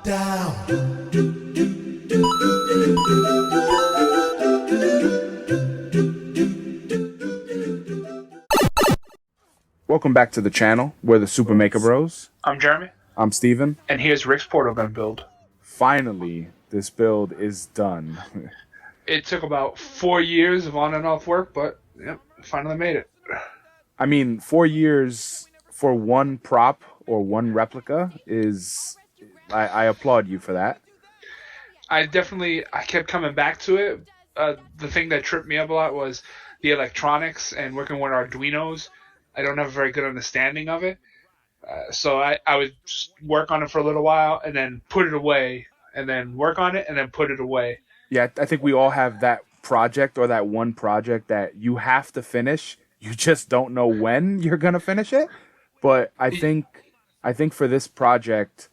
Welcome back to the channel. We're the Super Maker Bros. I'm Jeremy. I'm Steven. And here's Rick's portal gun build. Finally, this build is done. It took about 4 years of on and off work, but yep, finally made it. I mean, 4 years for one prop or one replica is... I applaud you for that. I kept coming back to it. The thing that tripped me up a lot was the electronics and working with Arduinos. I don't have a very good understanding of it. So I would work on it for a little while and then put it away and then work on it and then put it away. Yeah, I think we all have that project or that one project that you have to finish. You just don't know when you're going to finish it. But I think for this project,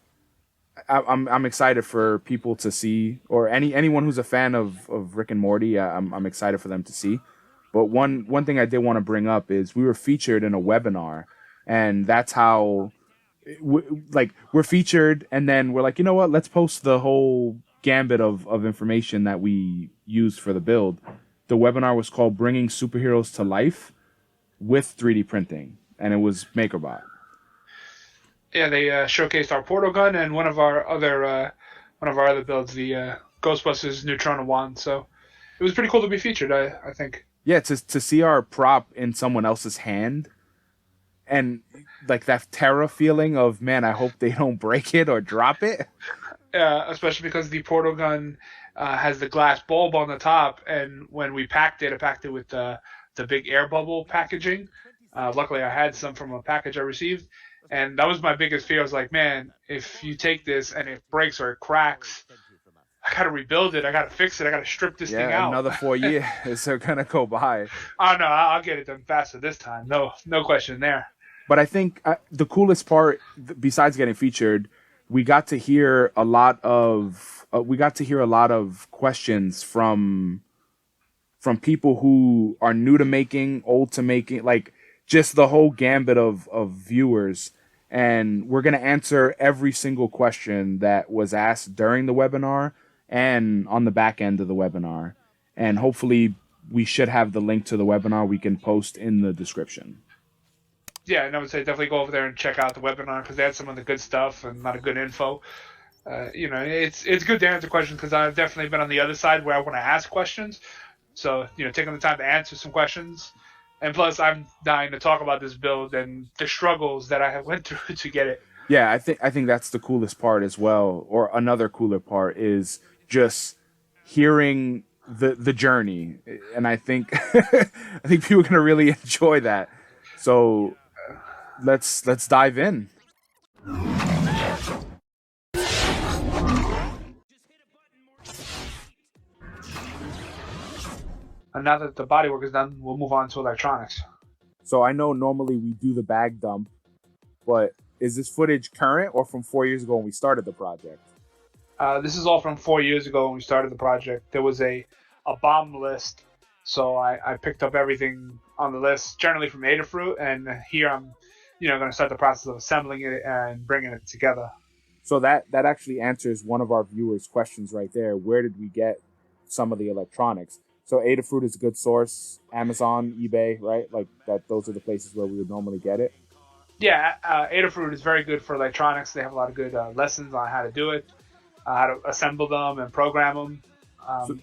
I'm excited for people to see, or anyone who's a fan of Rick and Morty, I'm excited for them to see. But one thing I did want to bring up is we were featured in a webinar, and that's how, we're featured, and then we're like, you know what? Let's post the whole gambit of information that we used for the build. The webinar was called "Bringing Superheroes to Life with 3D Printing," and it was MAKERBOT. Yeah, they showcased our portal gun and one of our other builds, the Ghostbusters Neutrona wand. So it was pretty cool to be featured. I think. Yeah, to see our prop in someone else's hand, and like that terror feeling of, man, I hope they don't break it or drop it. Yeah, especially because the portal gun has the glass bulb on the top, and when we packed it, I packed it with the big air bubble packaging. Luckily, I had some from a package I received, and that was my biggest fear. I was like, man, if you take this and it breaks or it cracks, I gotta rebuild it. I gotta fix it. I gotta strip this thing out. Another 4 years are gonna go by. Oh no, I'll get it done faster this time. No question there. But I think the coolest part, besides getting featured, we got to hear a lot of questions from people who are new to making, old to making, like just the whole gambit of viewers. And we're gonna answer every single question that was asked during the webinar and on the back end of the webinar. And hopefully we should have the link to the webinar we can post in the description. Yeah, and I would say definitely go over there and check out the webinar because they had some of the good stuff and a lot of good info. It's good to answer questions because I've definitely been on the other side where I want to ask questions. So, taking the time to answer some questions. And plus, I'm dying to talk about this build and the struggles that I have went through to get it. Yeah, I think that's the coolest part as well. Or another cooler part is just hearing the journey, and I think people are gonna really enjoy that. So let's dive in. And now that the bodywork is done, we'll move on to electronics. So I know normally we do the bag dump, but is this footage current or from 4 years ago when we started the project? This is all from 4 years ago when we started the project. There was a bomb list, so I picked up everything on the list, generally from Adafruit, and here I'm, going to start the process of assembling it and bringing it together. So that actually answers one of our viewers' questions right there. Where did we get some of the electronics? So Adafruit is a good source. Amazon, eBay, right? Like that. Those are the places where we would normally get it. Yeah, Adafruit is very good for electronics. They have a lot of good lessons on how to do it, how to assemble them and program them.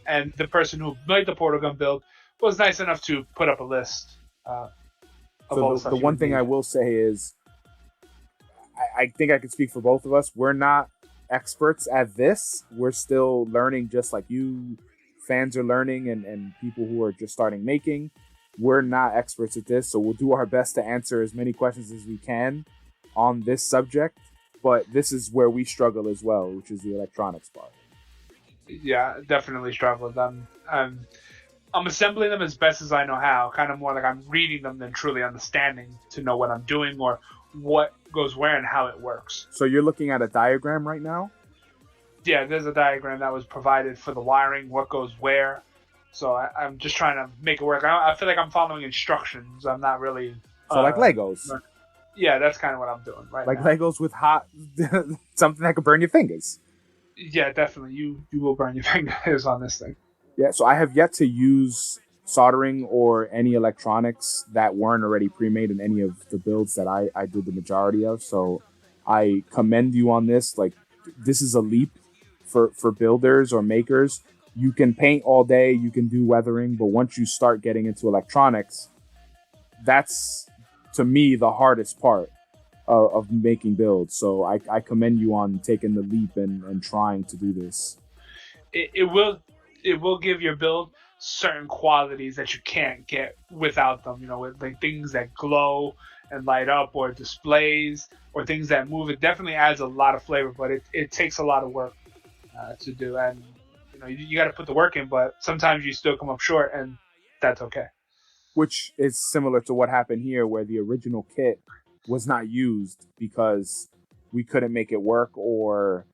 And the person who made the portal gun build was nice enough to put up a list. So the one thing I will say is, I think I can speak for both of us. We're not experts at this. We're still learning, just like you fans are learning, and people who are just starting making. We're not experts at this, so we'll do our best to answer as many questions as we can on this subject. But this is where we struggle as well, which is the electronics part. Yeah, definitely struggled. I'm assembling them as best as I know how, kind of more like I'm reading them than truly understanding to know what I'm doing or what goes where and how it works. So you're looking at a diagram right now? Yeah, there's a diagram that was provided for the wiring, what goes where. So I'm just trying to make it work. I feel like I'm following instructions. I'm not really... So like Legos. Yeah, that's kind of what I'm doing right now. Like Legos with hot... something that could burn your fingers. Yeah, definitely. You will burn your fingers on this thing. Yeah, so I have yet to use soldering or any electronics that weren't already pre-made in any of the builds that I did the majority of. So I commend you on this. Like, this is a leap for builders or makers. You can paint all day, you can do weathering, but once you start getting into electronics, that's to me the hardest part of making builds. So I commend you on taking the leap and trying to do this. It will give your build certain qualities that you can't get without them. You know, with like things that glow and light up, or displays, or things that move. It definitely adds a lot of flavor, but it takes a lot of work to do, and you know you got to put the work in. But sometimes you still come up short, and that's okay. Which is similar to what happened here, where the original kit was not used because we couldn't make it work, or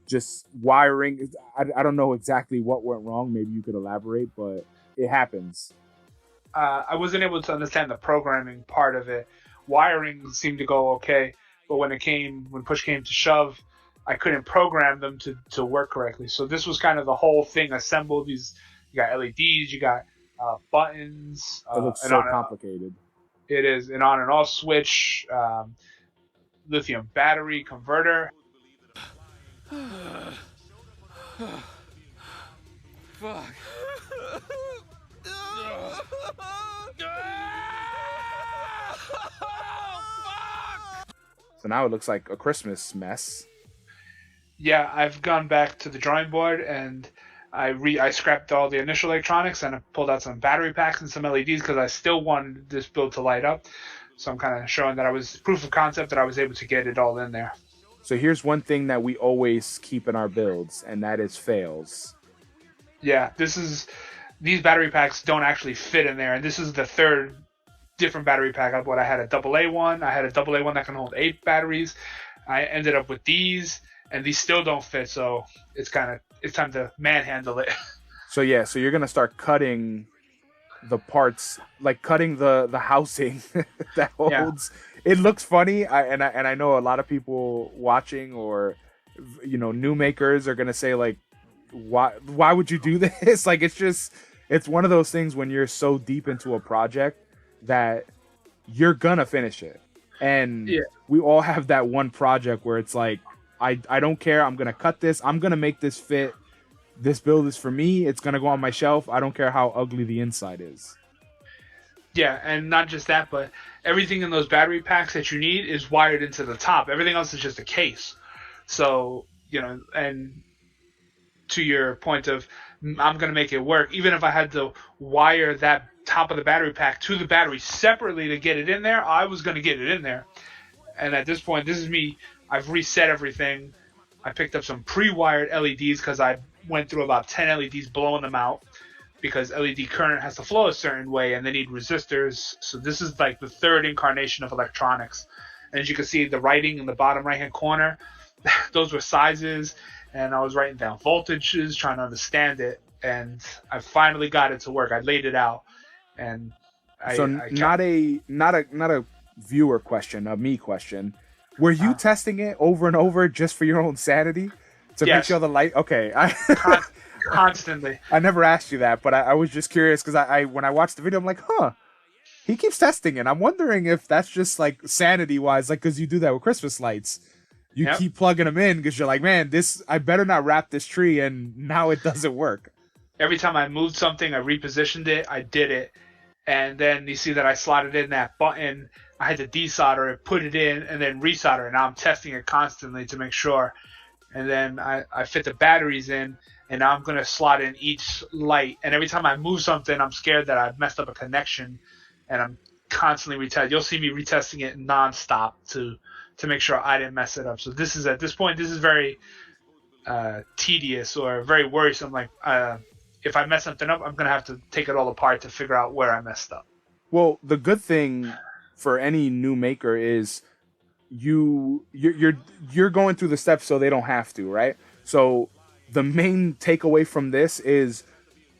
just wiring. I don't know exactly what went wrong. Maybe you could elaborate, but it happens. I wasn't able to understand the programming part of it. Wiring seemed to go okay, but when push came to shove, I couldn't program them to work correctly. So this was kind of the whole thing assembled. These you got LEDs, you got buttons, It looks and so on complicated. it is an on and off switch, lithium battery converter. Fuck. So now it looks like a Christmas mess. Yeah, I've gone back to the drawing board, and I scrapped all the initial electronics, and I pulled out some battery packs and some LEDs because I still wanted this build to light up. So I'm kind of showing that I was proof of concept that I was able to get it all in there. So here's one thing that we always keep in our builds, and that is fails. Yeah, these battery packs don't actually fit in there, and this is the third different battery pack. What I had a double A one, I had a double A one that can hold 8 batteries. I ended up with these, and these still don't fit. So it's time to manhandle it. So yeah, so you're gonna start cutting the parts, like cutting the housing that Yeah. holds. It looks funny, and I know a lot of people watching, or new makers are gonna say like, why would you do this? Like, it's one of those things when you're so deep into a project that you're gonna finish it. And Yeah. we all have that one project where it's like, I don't care, I'm gonna cut this, I'm gonna make this fit. This build is for me, it's gonna go on my shelf. I don't care how ugly the inside is. Yeah, and not just that, but everything in those battery packs that you need is wired into the top. Everything else is just a case. So, and to your point of I'm going to make it work, even if I had to wire that top of the battery pack to the battery separately to get it in there, I was going to get it in there. And at this point, this is me. I've reset everything. I picked up some pre-wired LEDs because I went through about 10 LEDs blowing them out, because LED current has to flow a certain way and they need resistors. So this is like the third incarnation of electronics. And as you can see, the writing in the bottom right hand corner, those were sizes, and I was writing down voltages, trying to understand it, and I finally got it to work. I laid it out, and Not a viewer question, a me question. Were you testing it over and over just for your own sanity to make Yes. sure the light? Okay, Constantly. I never asked you that, but I was just curious because I when I watched the video, I'm like, huh, he keeps testing it. I'm wondering if that's just like sanity wise, like because you do that with Christmas lights. You Yep. keep plugging them in because you're like, man, I better not wrap this tree, and now it doesn't work. Every time I moved something, I repositioned it, I did it, and then you see that I slotted in that button. I had to desolder it, put it in, and then resolder it. Now I'm testing it constantly to make sure. And then I fit the batteries in, and now I'm going to slot in each light. And every time I move something, I'm scared that I've messed up a connection, and I'm constantly retesting. You'll see me retesting it nonstop to make sure I didn't mess it up. So this is, at this point, this is very tedious or very worrisome. Like, if I mess something up, I'm going to have to take it all apart to figure out where I messed up. Well, the good thing for any new maker is you're going through the steps so they don't have to, right? So the main takeaway from this is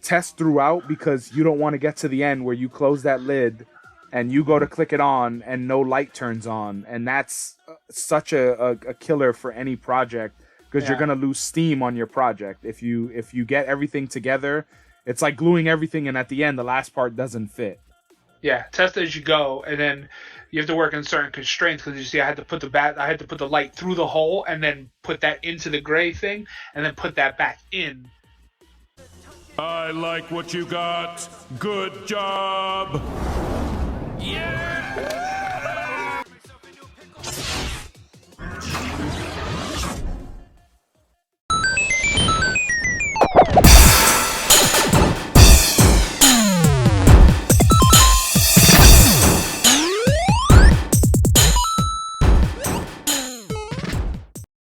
test throughout, because you don't want to get to the end where you close that lid and you go to click it on and no light turns on, and that's such a killer for any project, because you're gonna lose steam on your project if you get everything together. It's like gluing everything, and at the end, the last part doesn't fit. Yeah, test as you go, and then you have to work in certain constraints because you see, I had to put the light through the hole, and then put that into the gray thing, and then put that back in. I like what you got. Good job. Yeah.